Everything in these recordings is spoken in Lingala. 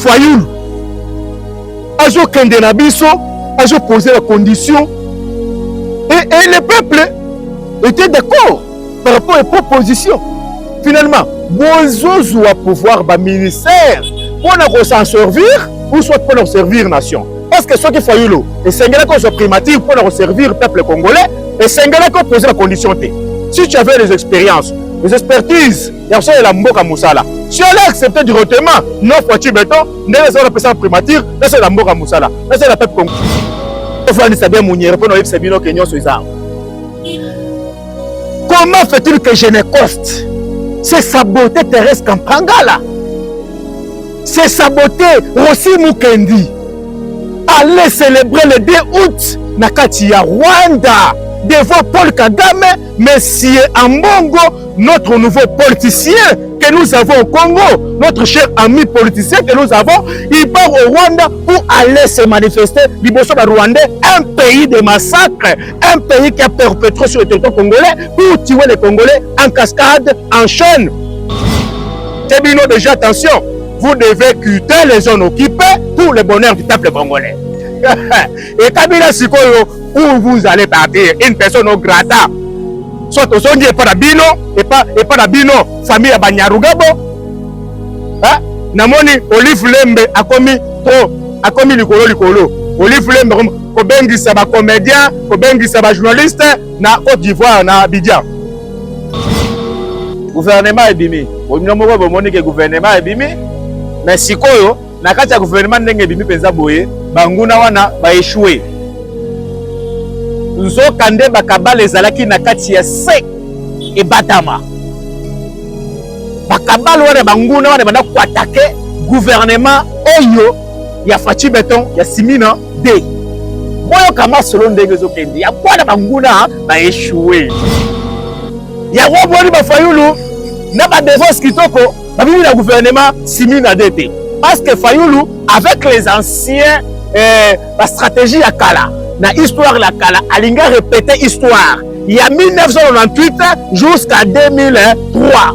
Fayoulou azo kende na biso, azo poser la condition et le peuple était d'accord par rapport aux propositions. Finalement, bozozo à pouvoir ba ministère pour s'en servir ou soit pour servir nation. Parce que ce qui Fayoulou et Sengela qu'on soit primature pour servir peuple congolais et Sengela qu'on poser la condition. Si tu avais des expériences, des expertises, il y a la mboka musala. Si on a accepté directement, non Fati Beton, ne laisse pas la primature, là c'est la mboka musala. Là c'est la peuple congolais. Comment fait-il que je ne coste? C'est saboter Thérèse Kampangala. C'est saboter Rossi Mukendi. Allez célébrer le 2 août Nakati ya Rwanda devant Paul Kagame, Monsieur Ambongo, notre nouveau politicien que nous avons au Congo, notre cher ami politicien que nous avons, il part au Rwanda pour aller se manifester liboso ba Rwandais, un pays de massacre, un pays qui a perpétré sur le territoire congolais pour tuer les Congolais en cascade, en chaîne. Tébino déjà, attention, vous devez quitter les zones occupées pour le bonheur du peuple congolais. Et Kabila Sikoyo, où vous allez partir, une personne au grata. Soit au son et pas d'abino, et pas d'abino, famille à Banyarugabo. Namoni, Olive Lembe a commis Likolo. Olive Lembe, Kobengi Saba comédien, Kobengi Saba journaliste, na Côte d'Ivoire, na Abidjan. Gouvernement est bimi. Au nom de le gouvernement est bimi. Mais Sikoyo, na kati ya gouvernement ndenge bimi penza boye, banguna wana ba échoué. Nzo kande bakabale ezalaki na kati ya se e batama. Bakabale wana banguna wana banda ko attaquer gouvernement oyo ya Fati Beton ya Simina D. Moyo kama solo ndenge zokende ya bwana banguna ba échoué. Ya waboni ba Fayoulou na ba défense kitoko ba bibi na gouvernement Simina D. Parce que Fayoulou avec les anciens la stratégie ya kala na histoire la kala alinga répéter histoire il y a 1998 jusqu'à 2003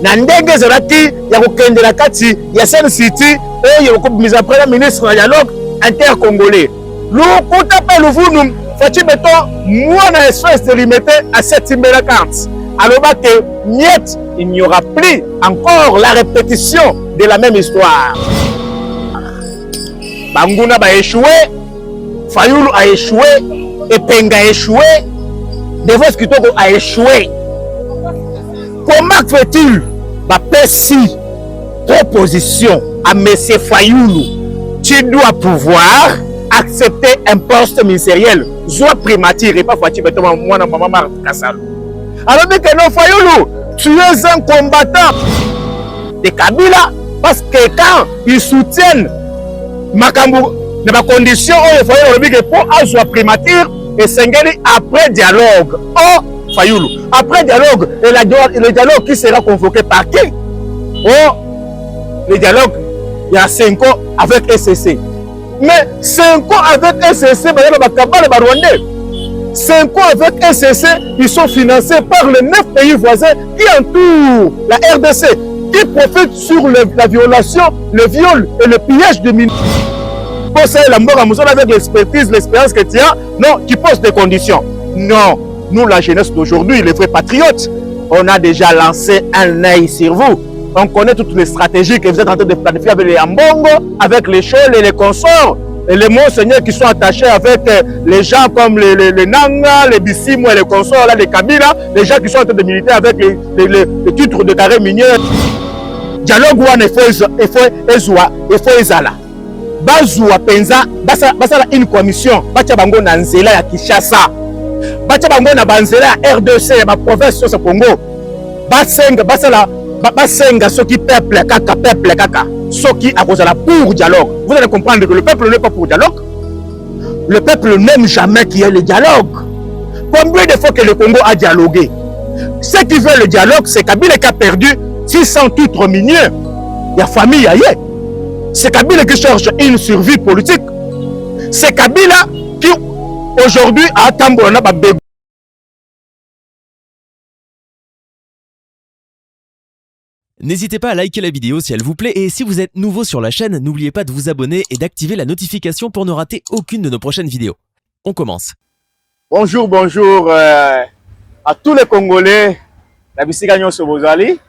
na ndenge zalaki ya kokendela kati ya Sen City oyo ko mise après la ministre ya dialogue intercongolais lokuta pe luvunu Fati Beton moi na espace de limité à cette carte alors que niet il n'y aura plus encore la répétition de la même histoire. Banguna ba échoué, Fayoulou a échoué, Epenga a échoué, Devos Kitoko a échoué. Comment fait-il ba pessi proposition à Monsieur Fayoulou? Tu dois pouvoir accepter un poste ministériel, soit primature et pas Fati Beton, moi na maman Marc Kassalo. Alors que non Fayoulou, tu es un combattant de Kabila parce que quand ils soutiennent Makambu, dans la condition où il faut que pour avoir primature et Sengeli après dialogue. Oh, Fayoulou, après dialogue, et le dialogue qui sera convoqué par qui? Oh, le dialogue, il y a 5 ans avec SCC. Mais 5 ans avec SCC, il y a les Rwandais. 5 ans avec SCC, ils sont financés par les 9 pays voisins qui entourent la RDC, qui profitent sur la violation, le viol et le pillage de mineurs. Pour ça, la mort avec l'expertise, l'expérience que tu as, non, tu poses des conditions. Non, nous, la jeunesse d'aujourd'hui, les vrais patriotes, on a déjà lancé un œil sur vous. On connaît toutes les stratégies que vous êtes en train de planifier avec les Ambongo, avec les Chols et les consorts. Et les monseigneurs qui sont attachés avec les gens comme les Nanga, les Bissimo et les consorts, là, les Kabila, les gens qui sont en train de militer avec les titres de carré minier. Dialogue one il faut ezala. Bazwa penza, basala une commission, bacha bango na nzela ya Kinshasa. Bacha bango na banzela ya RDC ya ba province sur Congo. Basenga soki peuple kaka. Soki a cause de la pour dialogue. Vous allez comprendre que le peuple n'est pas pour dialogue. Le peuple n'aime jamais qu'il y ait le dialogue. Combien de fois que le Congo a dialogué? Ceux qui veulent le dialogue, c'est Kabila qui a perdu 600 titres miniers. Il y a famille ailleurs. C'est Kabila qui cherche une survie politique. C'est Kabila qui aujourd'hui a tambouré ba bébé. N'hésitez pas à liker la vidéo si elle vous plaît et si vous êtes nouveau sur la chaîne, n'oubliez pas de vous abonner et d'activer la notification pour ne rater aucune de nos prochaines vidéos. On commence. Bonjour, bonjour à tous les Congolais. La bisika nyonso bozali.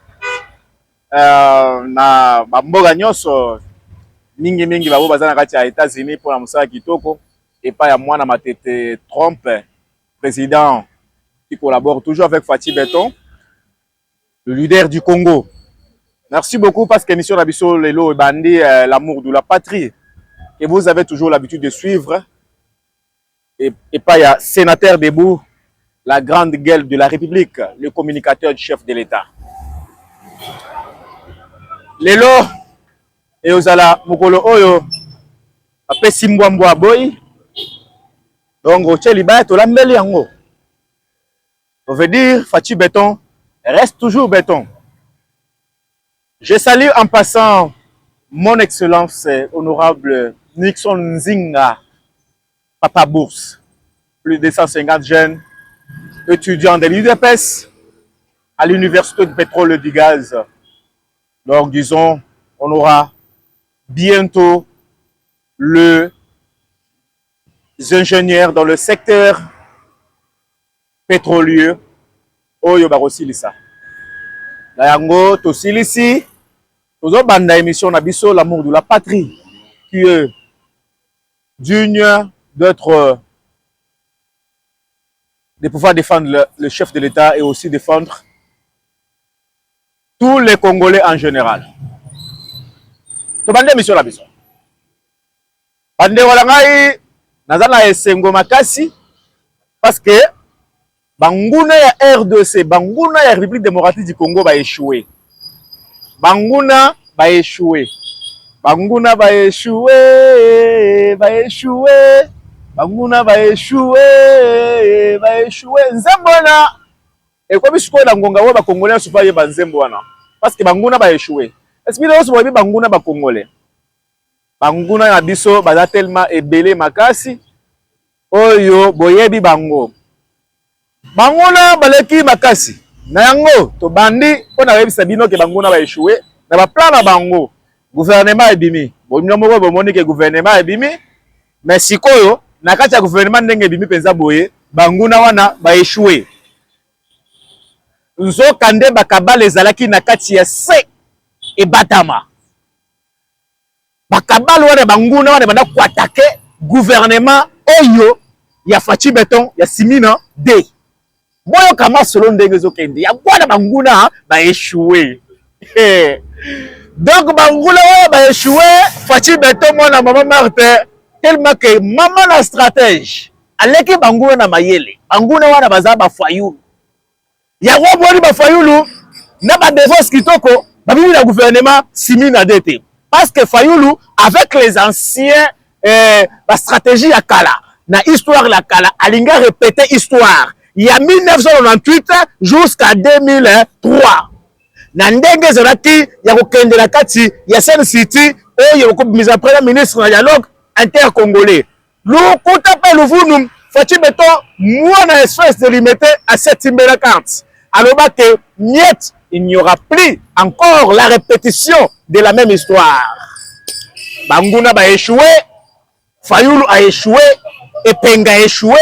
Na bamboga nyonso mingi babo bazana kati ya États-Unis pour la musala kitoko et pas ya mwana matete Trump, président qui collabore toujours avec Fachi Beton, le leader du Congo. Merci beaucoup parce que l'émission Nabiso Lelo et Bandi, l'amour de la patrie, que vous avez toujours l'habitude de suivre. Et pas il y a sénateur debout, la grande gueule de la République, le communicateur du chef de l'État. Lelo et Ozala Mokolo Oyo, après Simbouamboa Boy, donc Roche Liba to l'ambeli yango. On veut dire Fachi Beton reste toujours béton. Je salue en passant mon excellence honorable Nixon Nzinga, Papa Bourse, plus de 150 jeunes étudiants de l'UDPS à l'Université de pétrole et du gaz. Donc disons, on aura bientôt les ingénieurs dans le secteur pétrolier. Oyo barosilisa. Nayango tosilisi tozo banda émission na biso l'amour de la patrie qui est digne d'être de pouvoir défendre le chef de l'État et aussi défendre tous les Congolais en général. To banda émission na biso. Bande wala ngai nazana esengo makasi parce que Banguna ya RDC, Banguna ya République démocratique du Congo va échouer. Banguna va échouer. Banguna va échouer, va échouer. Banguna va échouer, va échouer. Nzembona. Et comme je la ngonga wa ba Congolais soufa ye banzembona. Parce que Banguna va échouer. Est-ce que nous sommes Banguna ba Congolais? Banguna na biso baza tellement ebelé makasi. Oyo boyebi bango. Banguna baleki makasi na yango to bandi pona yebisa bino ke banguna ba échouer na ba plan na bango gouvernement ebimi bonyo moko bomoni ke gouvernement ebimi mais sikoyo na kati ya gouvernement ndenge ebimi penza boye banguna wana ba échouer nzo kande bakabala ezalaki na kati ya se e batama bakabala wana banguna wana banda ko attaquer gouvernement oyo ya Fachi Beton ya Simina D. Boyo kama solo ndenge zo kende ya bwana banguna ba échouer. Donc bangula ba échouer Fachi Beton mona mama Martin tellement que mama na stratège aleki banguna na mayele banguna wana baza ba fayulu ya woboni ba fayulu na ba défense kitoko ba bibi na gouvernement Simina DT parce que fayulu avec les anciens la stratégie ya kala na histoire la kala alinga répéter histoire. Il y a 1998 jusqu'à 2003. Na ndenge zolaki ya kokende la kati ya Sen City oyo ko mise en premier ministre na dialogue intercongolais. Lukuta pe luvunu Fachi Beton mwana espèce de limité à cette timbela carte. Alors que niet il n'y aura plus encore la répétition de la même histoire. Banguna ba échoué, Fayulu a échoué, Epenga a échoué.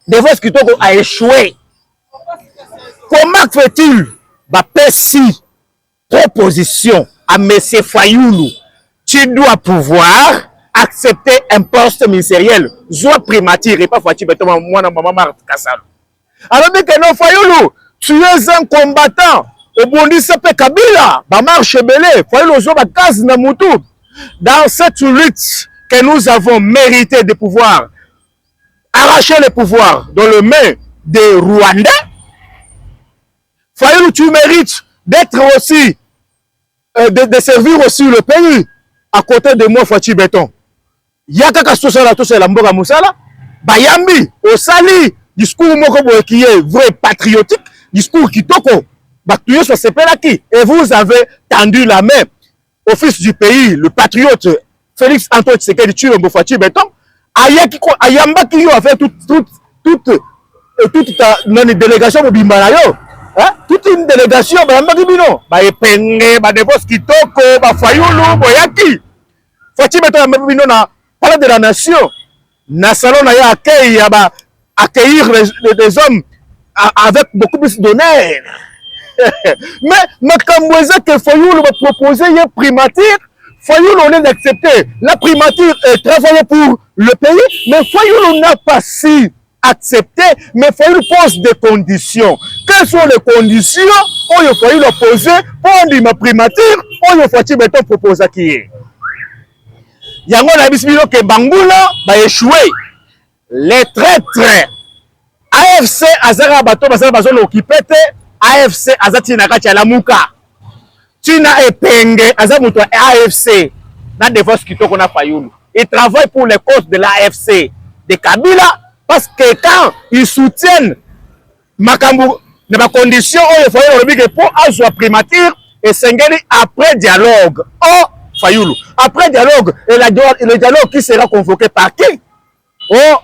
Devos Kitoko a échoué. Comment fait-il si proposition à M. Fayulu? Tu dois pouvoir accepter un poste ministériel, soit primature et pas Fachi Beton, moi, maman Marthe Kassalo. Alors que non, Fayulu, tu es un combattant. Au Bondi Sepe Kabila, Bamar Chebele, Fayulu Zoba Kaz Namoutou. Dans cette lutte que nous avons mérité de pouvoir arracher le pouvoir dans les mains des Rwandais, Fayulu, tu mérites d'être aussi, de servir aussi le pays à côté de moi, Fachi Beton. Yaka Kastosala, Tosala Mboga Moussala, Bayambi, Osali, discours moko qui est vrai patriotique, discours kitoko, Baktuyo soit sepelaki, et vous avez tendu la main au fils du pays, le patriote Félix Antoine Tshisekedi Tshilombo Fachi Beton. Ayamba qui a fait toute ta délégation au Bimbalayo. toute une délégation bayambaki bino baepenge badevos kitoko bafayulu boyaki Fachi Beton yambaki bino na palais de la nation na salon na ya accueil ya ba accueillir les hommes avec beaucoup plus d'honneur. Mais makambo que Fayulu va proposer une primature. Fayulu on est accepté. La primature est travaillée pour le pays, mais Fayulu n'a pas si accepté, mais Fayulu pose des conditions. Quelles sont les conditions où il faut poser pour dire ma primature, où il faut Beton propose à qui est. Yango na bisbilo que Bangula va échouer. Les traîtres AFC Azara Bato Bazara Bazolo occupé AFC Azati Nakati Alamuka. Tina Epenge Azamuto AFC na défense kitoko na Fayulu. Ils travaillent pour les causes de l'AFC de Kabila parce que quand ils soutiennent Makambu dans ma condition où il faut que pour avoir primature et s'engagner après dialogue. Oh Fayulu. Après dialogue et le dialogue qui sera convoqué par qui? Oh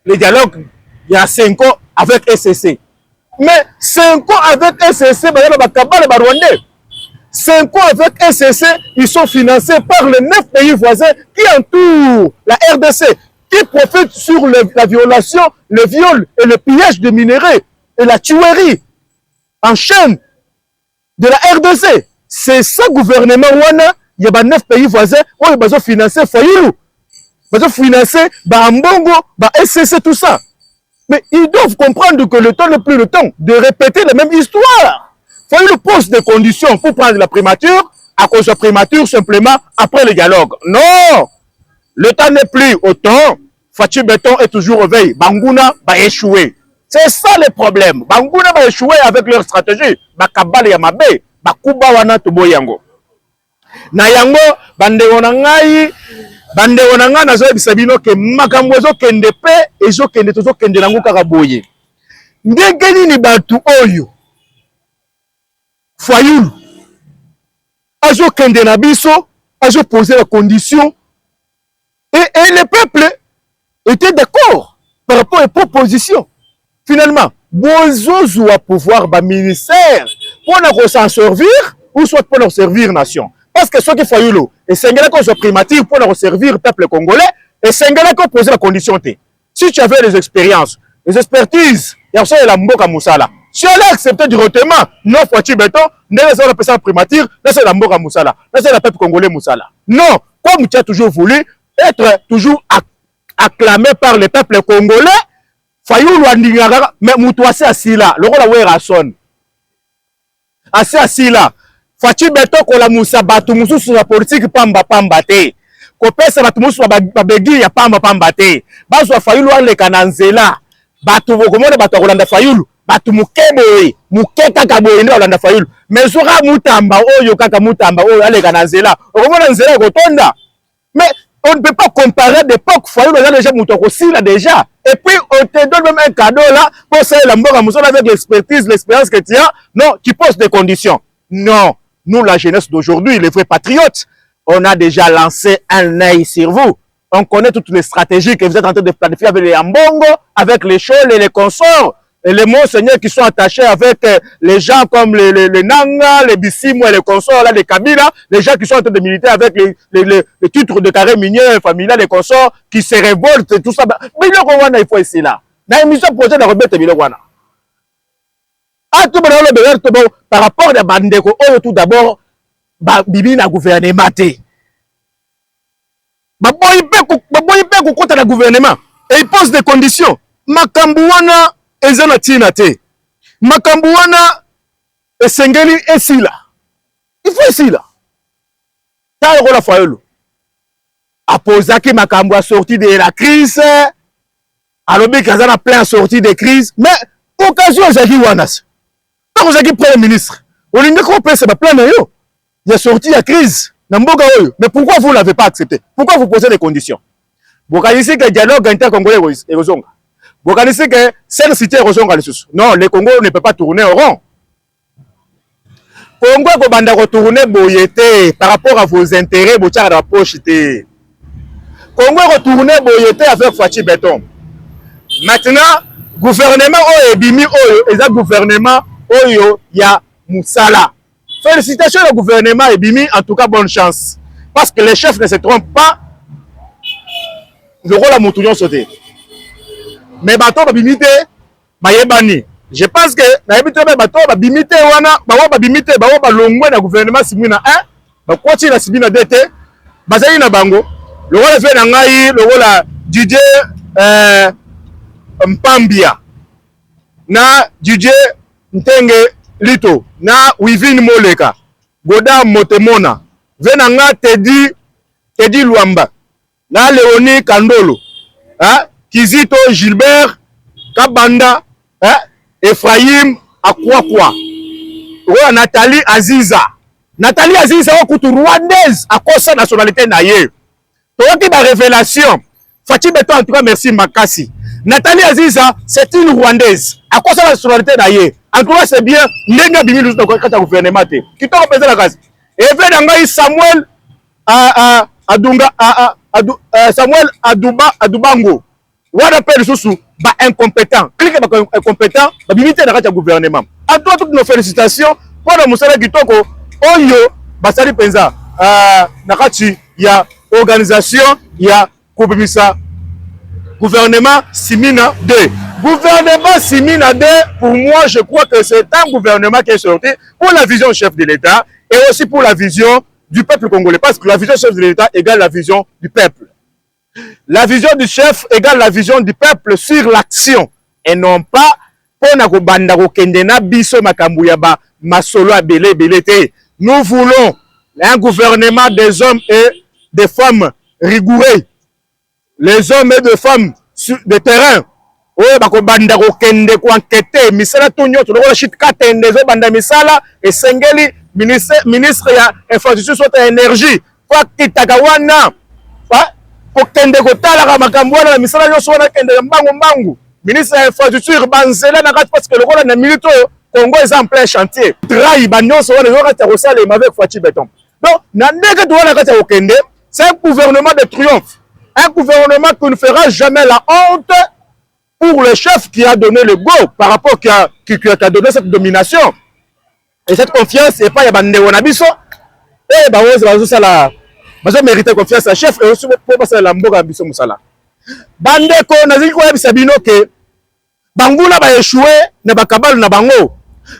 le dialogue il y a 5 ans avec SCC. Mais 5 ans avec SCC, les 5 ans avec SCC, ils sont financés par les 9 pays voisins qui entourent la RDC, qui profitent sur la violation, le viol et le pillage de minerais et la tuerie en chaîne de la RDC. C'est ça gouvernement Wana, il y a 9 pays voisins où ils ont financé Fayulu. Ils ont financé Mbongo, SCC, tout ça. Mais ils doivent comprendre que le temps n'est plus le temps de répéter la même histoire. Fayulu pose des conditions pour prendre la primature, à cause de la primature simplement après le dialogue. Non! Le temps n'est plus au temps. Fachi Beton est toujours au veille. Banguna va échouer. C'est ça le problème. Banguna va échouer avec leur stratégie. Bakabale Yamabe, Bakuba Wana Toboyango. Na yango, bande onangai, bande onanga nazo bisabino ke makambo ezo kende pe ezo kende tozo kende nango kaka boye. Ndenge nini batu oyo Fayulu azo kende na biso azo poser la condition et le peuple était d'accord par rapport aux propositions. Finalement, bozo à pouvoir ba ministère pour s'en servir ou soit pour leur servir nation. Parce que ce qui Fayulu et Sengela qu'on soit primature pour leur servir le peuple congolais et Sengela qu'on poser la condition. Si tu avais des expériences, des expertises, il y a la mboka musala. Si elle a accepté directement, non, Fachi Beton, ne laissez pas la primature, laissez la mboka musala, laissez la peuple congolais musala. Non, comme tu as toujours voulu être toujours acclamé par le peuple congolais, Fayulu Andingara, mais Moutouassé Asila, le rôle de Rason. Assez Asila. Fachi Beton ko la Moussa Batou Moussou sur la politique pamba pamba te. Ko pesa Batou Moussou babegi ya pamba pamba te. Bazwa Fayulu le kananzela. Batou komona Batou Rolanda Fayulu. Batou mukebe mukeka kaboye ni Rolanda Fayulu. Mais sura mutamba oyo kaka mutamba oyo ale kananzela. Komona nzela ko tonda. Mais on ne peut pas comparer d'époque Fayulu là déjà moutoko là déjà. Et puis on te donne même un cadeau là pour ça la mboka Moussa avec l'expertise, l'expérience que tu as. Non, qui pose des conditions. Non. Nous, la jeunesse d'aujourd'hui, les vrais patriotes, on a déjà lancé un œil sur vous. On connaît toutes les stratégies que vous êtes en train de planifier avec les Ambongo, avec les Chol et les consorts, et les monseigneurs qui sont attachés avec les gens comme les Nanga, les Bissimo et les consorts, là, les Kabila, les gens qui sont en train de militer avec les titres de carré minier, familial, les consorts, qui se révoltent et tout ça. Mais il faut ici là. Dans l'émission projet de Robert Milowana. Ah, tout par rapport à Bandeko, tout d'abord, Bibi na gouvernement. Baboyi contre le gouvernement. Et il pose des conditions. Makambouana ezana tinate. Makambouana esengeli esila. Il faut ici là. T'as le rôle à Fayulu. Aposaki Makambo a sorti de la crise. Alobi Kazana plein sorti de crise. Mais occasion Zaki Wanas. Vous avez Premier ministre. On a plein il a sorti la crise. Mais pourquoi vous ne l'avez pas accepté? Pourquoi vous posez des conditions? Vous connaissez que le dialogue inter-congolais est rosonga. Vous connaissez que cette cité est rosonga. Non, le Congo ne peut pas tourner au rond. Congo peut retourner boyete par rapport à vos intérêts, vous avez la poche. Congo retourner boyete avec Fachi Beton. Maintenant, gouvernement est bimi et gouvernement oyo ya musala. Félicitations au gouvernement et Bimi, en tout cas bonne chance. Parce que les chefs ne se trompent pas. Le rôle à Moutouillon sauté. Mais bateau va bimite, bayebani. Je pense que naebite bateau va bimite wana, bawa bimite, bawa balongwe na gouvernement simina 1, ba kwati na simina DT, bazali na bango. Le rôle fait na ngai, le rôle à Didier Mpambia. Na Didier Ntenge Lito, na Wivin Moleka, Goda Motemona, Venanga Teddy Luamba, na Léonie Kandolo, Kizito Gilbert, Kabanda, Ephraim Akwakwa, Nathalie Aziza. Nathalie Aziza est rwandaise à cause de la nationalité naïe. Donc, la révélation, Fatih Beto, en tout cas, merci Makassi. Nathalie Aziza, c'est une rwandaise à cause de la nationalité naïe. En tout cas, c'est bien. Nenga bimi nous dans le gouvernement. Qui t'a représenté la case. Et venanga Samuel Samuel Adubango. What appelle sous ba incompétent. Cliquez ba incompétent, ba bimité dans le gouvernement. En tout cas, toutes nos félicitations pour le Moussala Kitoko. Oyo basali penza nakati ya organisation ya kubimisa gouvernement Simina 2. Gouvernement Simina 2, pour moi, je crois que c'est un gouvernement qui est sorti pour la vision chef de l'État et aussi pour la vision du peuple congolais. Parce que la vision chef de l'État égale la vision du peuple. La vision du chef égale la vision du peuple sur l'action. Et non pas pour na kendena biso makambu ya ba masolo a belé te. Nous voulons un gouvernement des hommes et des femmes rigoureux. Les hommes et des femmes de terrain. Oye bako banda ko kende ko enquêter misala to nyoto lokola shit katende zo banda misala esengeli ministre ya infrastructure soit énergie kwa kitaka wana ko kende ko tala ka makambo wana misala nyonso wana kende mbangu ministre ya infrastructure banzela na kati parce que lokola na milito Congo est en plein chantier trai banyoso wana zo kata kosala avec Fatih Beton. Donc na ndenge to wana kata ko kende c'est un gouvernement de triomphe, un gouvernement qui ne fera jamais la honte pour le chef qui a donné le go par rapport qui a donné cette domination et cette confiance et pas ya bande wonabiso et ba woza bazo sala bazo mériter confiance à chef et aussi pour passer la mboka biso musala bande ko naziki ko yebisa bino ke bangula ba échouer na bakabal na bango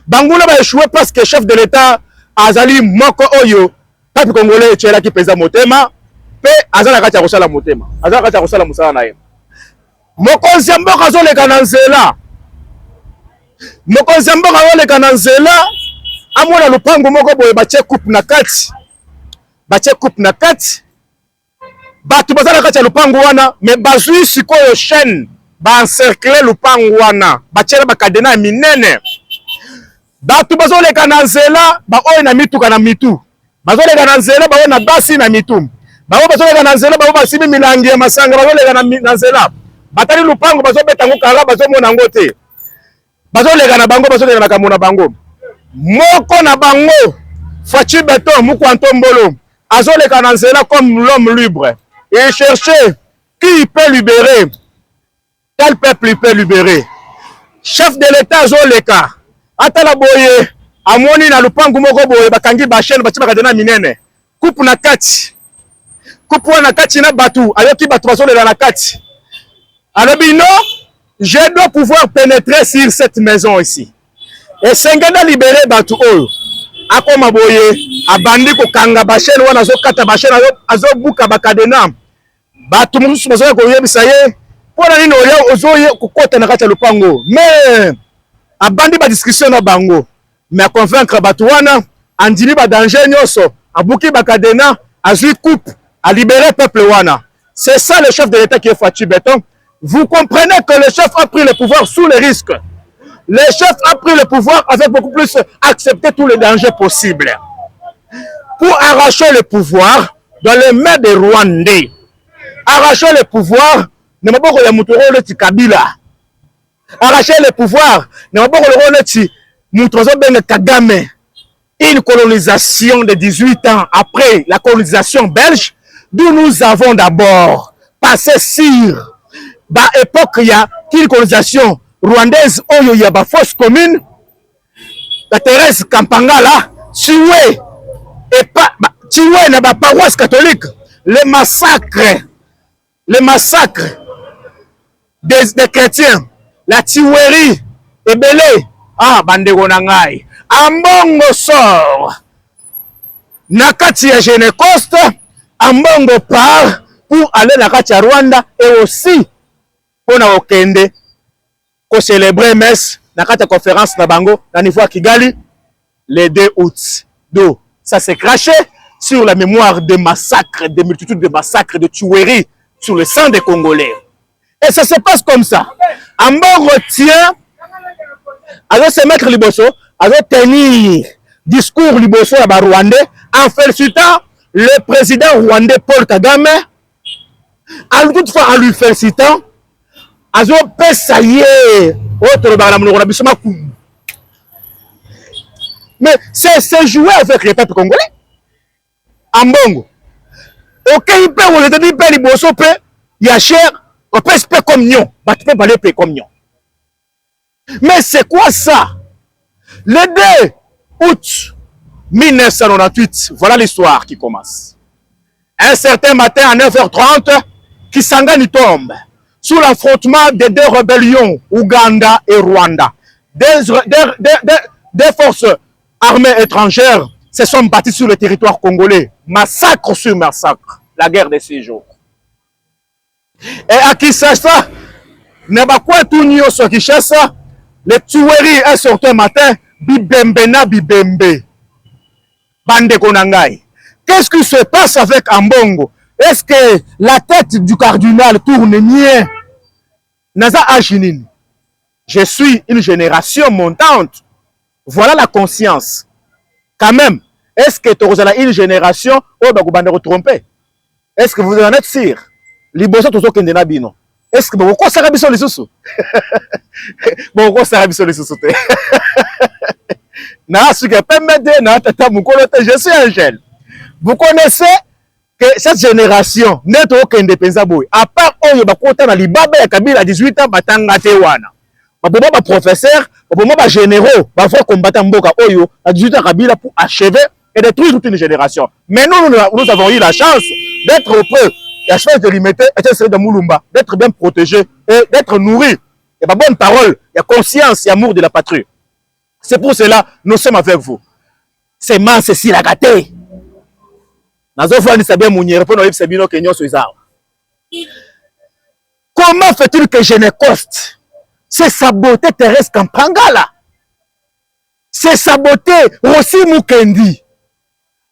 bangula ba échouer parce que chef de l'état azali moko oyo peuple congolais tchela ki pesa motema pe azala kati ya kosala motema azala kati ya kosala musala na ye. Mokonzi mboka azoleka na nzela. Mokonzi mboka azoleka na nzela. Amona lupango moko boye batie coupe na kati. Batie coupe na kati. Batu bazala kati ya lupango wana mais bazui sikoyo chaîne ba encercler lupango wana. Batie ba kadena minene. Batu bazoleka na nzela ba oyo na mituka na mitu. Bazoleka na nzela ba oyo na basi na mitu. Ba bazoleka na nzela ba basimi milangi ya masanga bazoleka na nzela. Batali lupango bazo betango kala bazo mona ngote bazo lega na bango bazo lega na kamona bango moko na bango Fatih Beton Mukwanto Mbolo azo lega na nzela comme l'homme libre et chercher qui il peut libérer, quel peuple il peut libérer. Chef de l'état azo lega atala boye amoni na lupango moko boye bakangi ba chaîne batima kadena minene coupe na kati na batu ayoki batu bazo lega na kati. Alors, non, je dois pouvoir pénétrer sur cette maison ici. Et Sengena libérer Batu Oyo. Akoma boye, abandi ko kanga bachene wana zo kata bachene azo buka bakadena. Batu musu bazo ko yebisa ye. Pona nini oyo ozo ko kota na kata lupango. Mais abandi ba discussion na bango. Mais convaincre Batu wana andimi ba danger nyoso, abuki bakadena, azui coupe, a libérer peuple wana. C'est ça le chef de l'État qui est Fatih Beton. Vous comprenez que le chef a pris le pouvoir sous les risques. Le chef a pris le pouvoir avec beaucoup plus accepter tous les dangers possibles. Pour arracher le pouvoir dans les mains des Rwandais. Arracher le pouvoir ne m'a pas de Kabila. Arracher le pouvoir ne m'a pas de Kagame. Une colonisation de 18 ans après la colonisation belge, d'où nous avons d'abord passé sur ba époque ya une colonisation rwandaise oyo ya ba fausse commune Thérèse Kampangala, tué et pas tué dans la paroisse catholique. Les massacres des chrétiens, la tuerie, et belé, ah, bandeko nangai, ambongo sort, nakati ya Génécoste, ambongo part pour aller nakati ya Rwanda et aussi pour na okende, ko célébrer messe, nakati ya conférence na bango, na niveau à Kigali, le 2 août. Donc, ça s'est craché sur la mémoire des massacres, des multitudes de massacres, de tueries sur le sang des Congolais. Et ça se passe comme ça. Ambongo tient à se mettre liboso, à tenir discours liboso à Rwandais en félicitant le président rwandais Paul Kagame, toutefois en lui félicitant, à ça y est, autre mais c'est jouer avec le peuple congolais. Ambongo. Ok, il peut, on le dit, liboso peut, il y a cher, on peut se faire comme nion, tu peux pas le payer comme nion. Mais c'est quoi ça? Le 2 août 1998, voilà l'histoire qui commence. Un certain matin à 9h30, Kisangani tombe sous l'affrontement des deux rébellions, Ouganda et Rwanda. Des forces armées étrangères se sont battues sur le territoire congolais. Massacre sur massacre, la guerre des 6 jours. Et à Kinshasa, Nebakwa Tunio sur Kinshasa, les tueries un certain matin, bibembena bibembe. Bande Konangai. Qu'est-ce qui se passe avec Ambongo? Est-ce que la tête du cardinal tourne bien? Naza Ajinin. Je suis une génération montante. Voilà la conscience. Quand même, est-ce que tu as une génération où vous allez tromper? Est-ce que vous en êtes sûr? Liboso tozo kendena bino. Est-ce que vous avez les sous? Je suis un jeune. Vous connaissez que cette génération n'est aucun indépendant. À part Oyo Bakota na Libaba ya Kabila à 18 ans, Batanga Tewana. Ba professeur, ba généraux, ba fois combattant Mboka Oyo à 18 ans Kabila pour achever et détruire toute une génération. Mais nous avons eu la chance d'être auprès. La chance de limiter était celle de Moulumba, d'être bien protégé et d'être nourri. Il y a pas bonne parole, il y a conscience, il y a amour de la patrie. C'est pour cela nous sommes avec vous. C'est man, c'est si la gâté. Comment fait-il que Génécoste c'est saboter Thérèse Kampangala? C'est saboter Rossi Mukendi.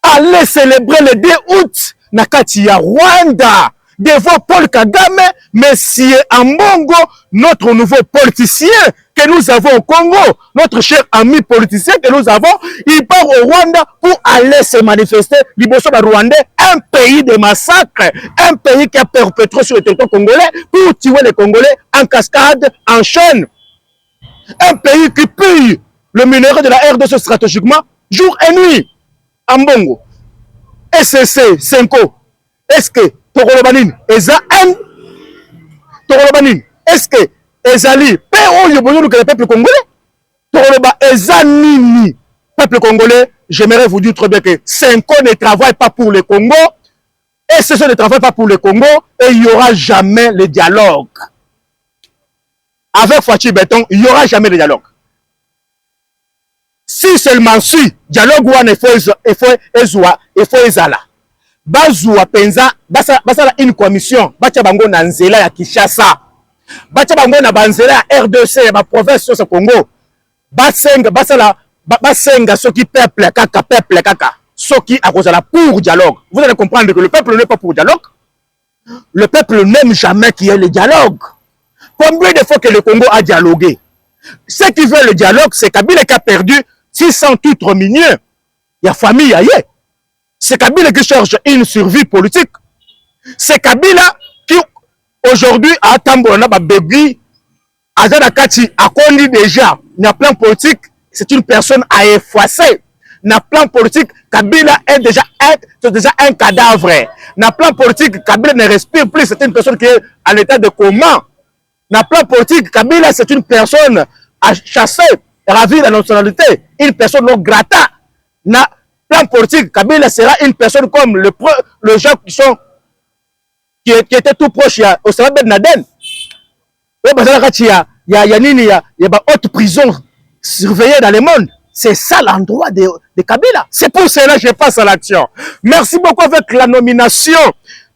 Allez célébrer le 2 août nakati ya Rwanda devant Paul Kagame, Monsieur Ambongo, notre nouveau politicien que nous avons au Congo, notre cher ami politicien que nous avons, il part au Rwanda pour aller se manifester liboso ba Rwandais, un pays de massacre, un pays qui a perpétré sur le territoire congolais pour tuer les Congolais en cascade, en chaîne. Un pays qui pille le minerai de la RDC stratégiquement, jour et nuit. Ambongo, SCC, Senko, est-ce que Tokolobanine, Eza N, Tokolobanine, est-ce que Ezali, que le peuple congolais, Tokoloba, Eza Nini, peuple congolais, j'aimerais vous dire très bien que Senko ne travaille pas pour le Congo, SCC ne travaille pas pour le Congo, et il n'y aura jamais le dialogue. Avec Fachi Béton, il n'y aura jamais de dialogue. Si seulement si dialogue wana il faut ezala bazwa penza basala une commission bacha bango na nzela ya Kinshasa bacha bango na banzela ya RDC ya ba province ya Congo basenga soki peuple kaka soki akozala pour dialogue. Vous allez comprendre que le peuple n'est pas pour dialogue. Le peuple n'aime jamais qu'il y ait le dialogue. Combien de fois que le Congo a dialogué? Ceux qui veulent le dialogue, c'est Kabila qui a perdu 600 titres miniers. Il y a famille ailleurs. C'est Kabila qui cherche une survie politique. C'est Kabila qui, aujourd'hui, a Tambona Babébi, Azana Kati, a connu déjà, n'a plan politique, c'est une personne à effacer. N'a plan politique, Kabila est déjà un cadavre. N'a plan politique, Kabila ne respire plus, c'est une personne qui est en état de coma. N'a plan politique, Kabila, c'est une personne à chasser. ravir la nationalité, une personne non grata. Na plan politique, Kabila sera une personne comme le gens qui étaient tout proches au Osama Ben Laden. Il y a haute prison surveillée dans le monde. C'est ça l'endroit de Kabila. C'est pour cela que je passe à l'action. Merci beaucoup avec la nomination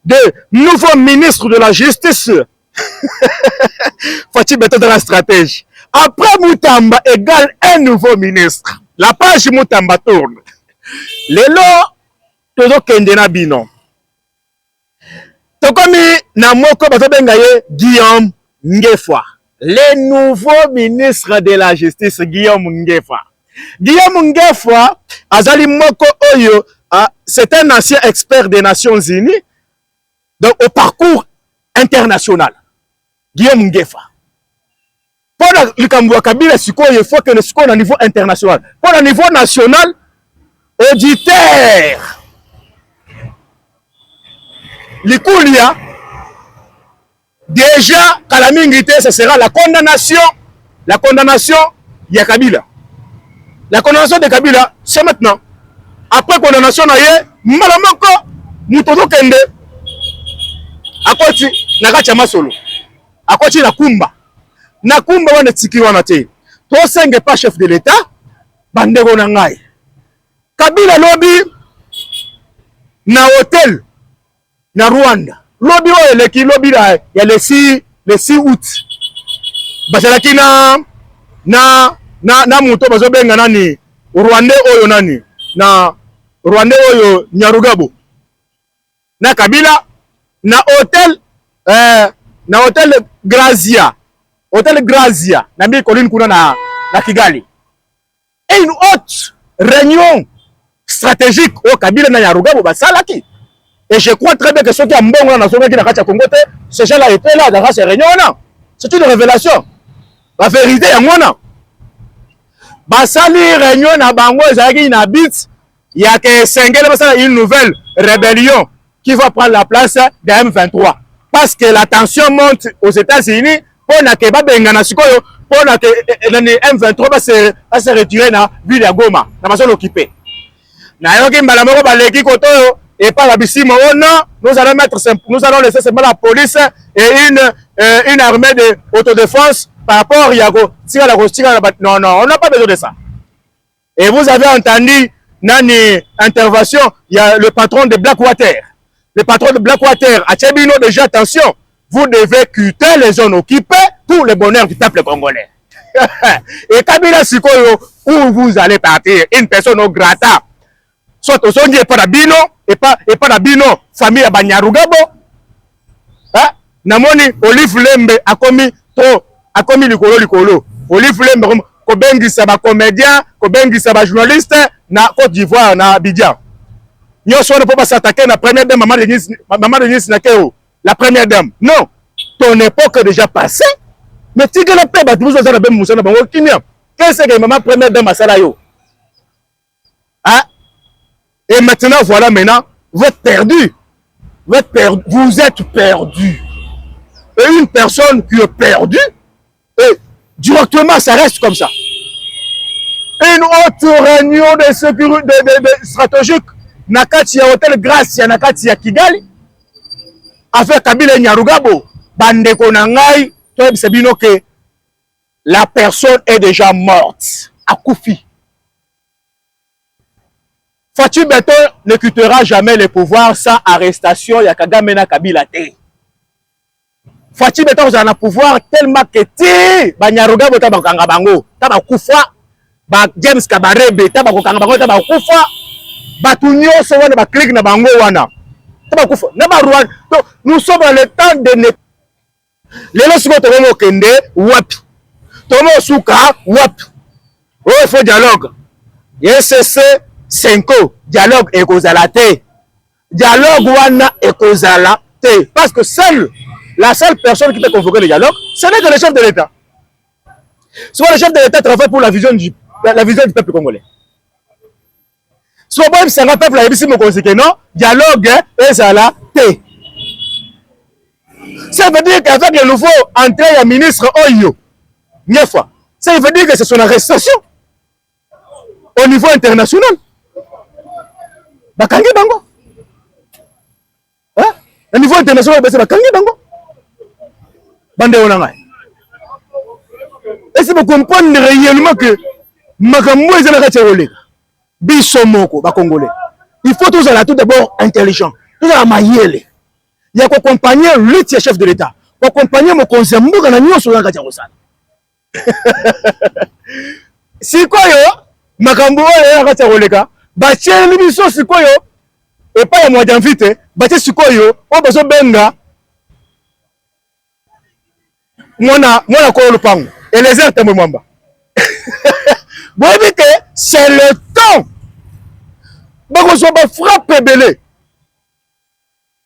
de nouveau ministre de la Justice. Faut-il mettre dans la stratégie. Après Moutamba égale un nouveau ministre. La page Moutamba tourne. Lelo, tozo kendena bino. Tokomi na moko bato bengaye Guillaume Ngefa. Le nouveau ministre de la Justice, Guillaume Ngefa. Guillaume Ngefa, azali moko oyo, c'est un ancien expert des Nations Unies, donc au parcours international. Guillaume Ngefa. Pour le Kamboua Kabila, il faut que le score au niveau international. Pour le niveau national, auditeur. Likulia, déjà, Kalamingité, ce sera la condamnation de Kabila. La condamnation de Kabila, c'est maintenant. Après condamnation, Malamoko, Moutodo Kende, Akoti, Nagacha Masolo, Akoti Nakumba. Nakumba wana tiki wana te. To senge pas chef de l'État, bandeko na ngai. Kabila lobby na hôtel na Rwanda. Lobby oyo leki lobby la ya le 6 août. Basalaki na muto bazobenga nani Rwanda oyo nani na Rwanda oyo Nyarugabo. Na Kabila na hôtel Grazia. Hôtel Grazia, Nambi Colline Kuna na Kigali. Et une autre réunion stratégique au Kabila na Yarugabo Basalaki. Et je crois très bien que ceux qui ont mbongo na Soka qui na Kacha Congo, ces gens-là étaient là dans ces réunions-là. C'est une révélation. La vérité est moi. Basali réunion na Bango Zaki na bit, il y a que Sengele Basala une nouvelle rébellion qui va prendre la place de M23. Parce que la tension monte aux États-Unis. Pour que Babengana Sikoyo, pour que M23 va se retirer dans la ville de Goma, dans la zone occupée. Nayoki Mbalamoko Baleki Kotoyo et pas la Bissimo, non, nous allons laisser seulement la police et une armée d'autodéfense par rapport à Yago. Non, non, on n'a pas besoin de ça. Et vous avez entendu dans l'intervention, il y a le patron de Blackwater. Le patron de Blackwater a Tchébino déjà, attention. Vous devez quitter les zones occupées pour le bonheur du peuple congolais. Et Kabila Sikoyo, où vous allez partir, une personne au grata, soit au son et pas d'abino, et pas d'abino, famille à Banyarugabo, Namoni, Olive Lembe, a commis Likolo. Olive Lembe, Kobengi Saba comédien, Kobengi Saba journaliste, na Côte d'Ivoire, na Abidjan. Nous ne pouvons pas s'attaquer à la première dame, maman de Nice Nakeo. La première dame. Non. Ton époque est déjà passée. Mais tu que la paix, vous avez bien moussé dans le Kenya. Qu'est-ce que maman première dame à Salayo? Hein? Et maintenant, voilà, vous êtes perdu. Vous êtes perdu. Et une personne qui est perdue, et directement, ça reste comme ça. Une autre réunion de sécurité stratégique, Nakatia Hôtel Gracia, Nakatia Kigali, avec Kabila Nyarugabo, bandeko nangai, toi sabino que la personne est déjà morte. Akoufi. Fatou Beton ne quittera jamais le pouvoir sans arrestation ya Kagame na Kabila te. Fatou Beton a un pouvoir tellement que te ba Nyarugabo ta ba kanga bango, ta ba kufa, ba James Kabarebe ta ba kanga bango ta ba kufa, ba tunyo so wana ba click na bango wana. Nous sommes dans le temps de les lorsque tu kende wapi tomo suka wapi oh il faut dialogue YSC 5 dialogue ekozala te dialogue wana ekozala te parce que la seule personne qui peut convoquer le dialogue ce n'est que le chef de l'État. Soit le chef de l'État travaille pour la vision du peuple congolais. Soit bon c'est un peuple ici mon conseiller non dialogue ezala te. Ça veut dire qu'avec le nouveau entrée à ministre Oyo, Ngefa, Ça veut dire que c'est son arrestation au niveau international. Bakangi bango. Hein? Au niveau international, c'est bakangi bango. Bande onanga. Est-ce que vous comprenez réellement que makambo ezala kati ya kolega biso moko ba congolais? Il faut tous tout d'abord intelligent, tous à mayele. Il y a accompagner le chef de l'État, accompagner mon conseil mboka na nyonso na kati ya kosala. Sikoyo makambo oyo kati ya kolega ba cheli biso sikoyo et pas ya mwa janvite ba che sikoyo o bazo benga mwana ko lupango et les airs tembo mwamba. Bon, c'est le temps. Donc, on va frapper belé.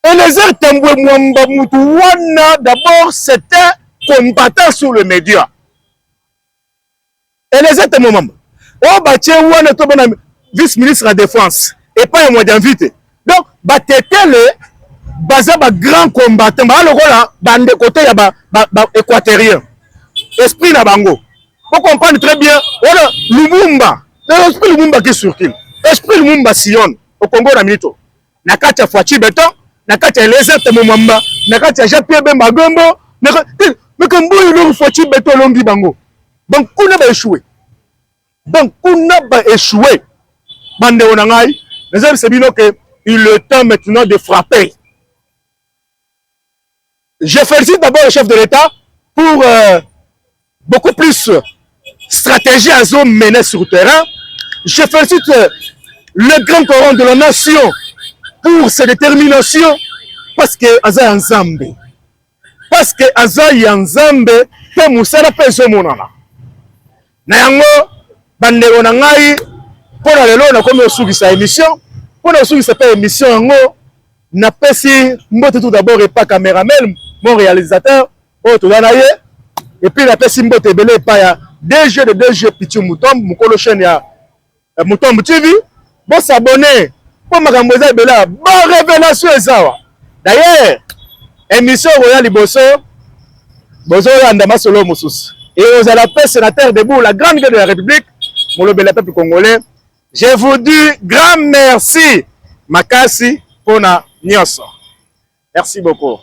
Et les airs tembo mwamba mutuwana, d'abord, c'était combattant sur le média. Et les airs tembo mwamba. On va tirer wana to bona vice-ministre de la Défense. Et pas un mois d'invité. Donc, bah, t'étais le baza ba grand combattant. Bah, le rôle, bande côté, y a ba équatorien. Esprit na bango. Vous comprenez très bien. Voilà, Lumumba. L'esprit Lumumba qui circule. L'esprit Lumumba sillonne au Congo na minito. Nakatia Fouachi Beton, Nakatia Lézard Temomamba, Nakatia Jean-Pierre Bemba Gombo, mais comme vous, le Fouachi Beton longi bango. Donc, on a échoué. Donc, on a échoué. Bande onangai. Les hommes, c'est bien qu'il est le temps maintenant de frapper. Je félicite d'abord le chef de l'État pour beaucoup plus stratégie à zone menée sur le terrain. Je félicite le grand coran de la nation pour sa détermination parce que Aza Nzambe. Parce que Aza Nzambe pe musala pe zomonana. Na yango bandeko na ngai pona lelo na komi osukisa émission. Pona osukisa pe émission yango na pesi mbote tout d'abord et pas caméraman, mon réalisateur, auto danaye. Et puis la pesi mbote belé pas ya DG Pichu Moutombe, Mukolo chaîne ya Moutombe TV. Bon s'abonner pour makambo eza bela bon révélation ezawa. D'ailleurs, émission Royal Liboso bozo yanda masolo mususu. Et aux à la paix sénateur debout la grande gueule de la République, mon le peuple congolais. Je vous dis grand merci Makasi pona nyonso. Merci beaucoup.